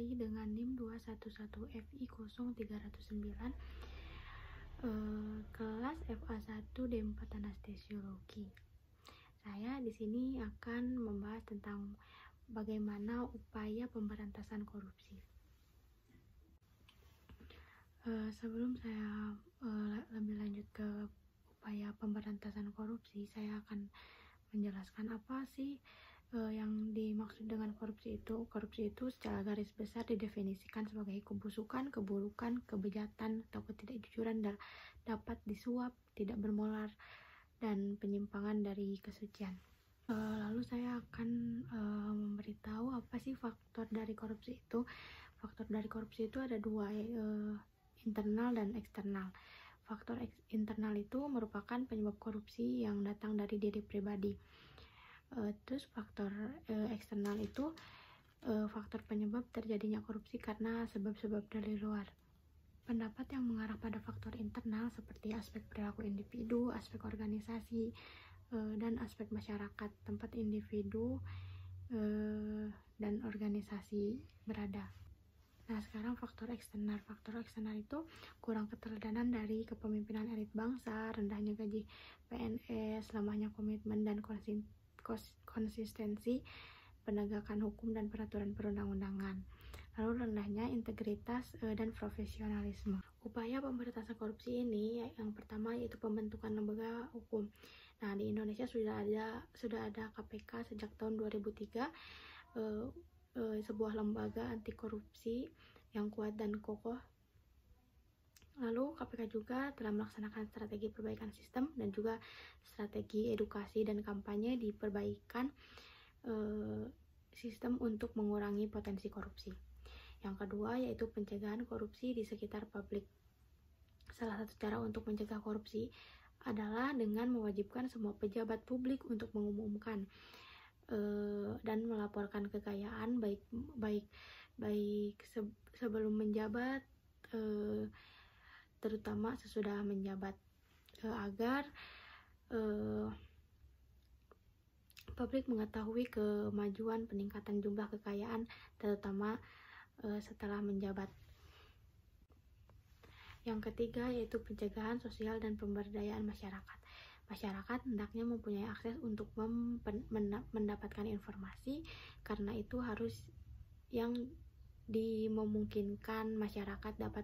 Sari dengan NIM 211FI0309, kelas FA1 D4 Anestesiologi. Saya di sini akan membahas tentang bagaimana upaya pemberantasan korupsi. Sebelum saya lebih lanjut ke upaya pemberantasan korupsi, saya akan menjelaskan apa sih yang dimaksud dengan korupsi itu. Korupsi itu secara garis besar didefinisikan sebagai kebusukan, keburukan, kebejatan, atau ketidakjujuran dapat disuap, tidak bermoral, dan penyimpangan dari kesucian. Lalu saya akan memberitahu apa sih faktor dari korupsi itu. Faktor dari korupsi itu ada dua, internal dan eksternal. Faktor internal itu merupakan penyebab korupsi yang datang dari diri pribadi. Terus faktor eksternal itu faktor penyebab terjadinya korupsi karena sebab-sebab dari luar. Pendapat yang mengarah pada faktor internal seperti aspek perilaku individu, aspek organisasi, dan aspek masyarakat tempat individu dan organisasi berada. Nah, sekarang faktor eksternal. Faktor eksternal itu kurang keteladanan dari kepemimpinan elit bangsa, rendahnya gaji PNS, lamanya komitmen dan konsistensi penegakan hukum dan peraturan perundang-undangan, lalu rendahnya integritas dan profesionalisme. Upaya pemberantasan korupsi ini yang pertama yaitu pembentukan lembaga hukum. Nah, di Indonesia sudah ada KPK sejak tahun 2003, sebuah lembaga anti korupsi yang kuat dan kokoh. Lalu KPK juga telah melaksanakan strategi perbaikan sistem dan juga strategi edukasi dan kampanye di perbaikan sistem untuk mengurangi potensi korupsi. Yang kedua yaitu pencegahan korupsi di sekitar publik. Salah satu cara untuk mencegah korupsi adalah dengan mewajibkan semua pejabat publik untuk mengumumkan dan melaporkan kekayaan baik sebelum menjabat, terutama sesudah menjabat, agar publik mengetahui kemajuan peningkatan jumlah kekayaan terutama setelah menjabat. Yang ketiga yaitu pencegahan sosial dan pemberdayaan masyarakat. Masyarakat hendaknya mempunyai akses untuk mendapatkan informasi, karena itu harus yang memungkinkan masyarakat dapat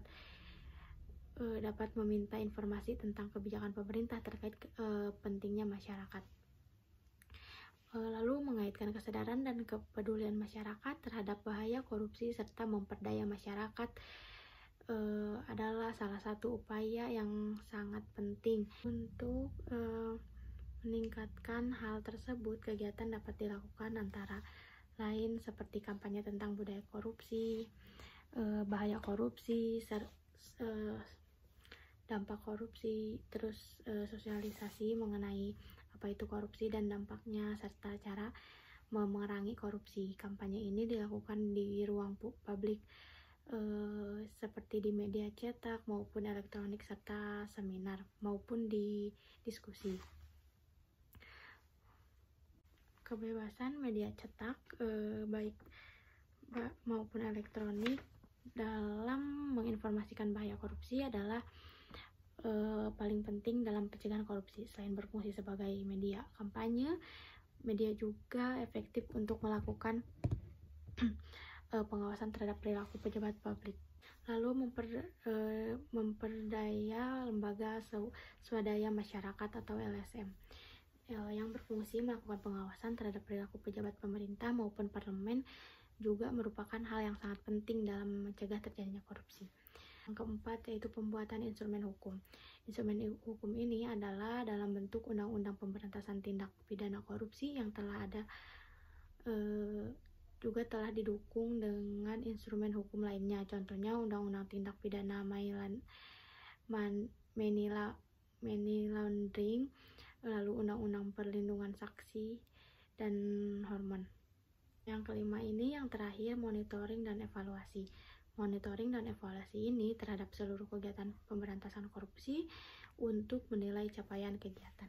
meminta informasi tentang kebijakan pemerintah terkait pentingnya masyarakat. Lalu mengaitkan kesadaran dan kepedulian masyarakat terhadap bahaya korupsi serta memperdaya masyarakat adalah salah satu upaya yang sangat penting. Untuk meningkatkan hal tersebut, kegiatan dapat dilakukan antara lain seperti kampanye tentang budaya korupsi, bahaya korupsi, dampak korupsi, terus sosialisasi mengenai apa itu korupsi dan dampaknya, serta cara memerangi korupsi. Kampanye ini dilakukan di ruang publik seperti di media cetak maupun elektronik, serta seminar maupun di diskusi. Kebebasan media cetak baik maupun elektronik dalam menginformasikan bahaya korupsi adalah paling penting dalam pencegahan korupsi. Selain berfungsi sebagai media kampanye, media juga efektif untuk melakukan pengawasan terhadap perilaku pejabat publik. Lalu memperdaya lembaga swadaya masyarakat atau LSM yang berfungsi melakukan pengawasan terhadap perilaku pejabat pemerintah maupun parlemen juga merupakan hal yang sangat penting dalam mencegah terjadinya korupsi. Yang keempat yaitu pembuatan instrumen hukum. Instrumen hukum ini adalah dalam bentuk undang-undang pemberantasan tindak pidana korupsi yang telah ada juga telah didukung dengan instrumen hukum lainnya. Contohnya Undang-Undang Tindak Pidana Money Laundering, lalu Undang-Undang Perlindungan Saksi dan Hormon. Yang kelima ini yang terakhir, monitoring dan evaluasi. Monitoring dan evaluasi ini terhadap seluruh kegiatan pemberantasan korupsi untuk menilai capaian kegiatan.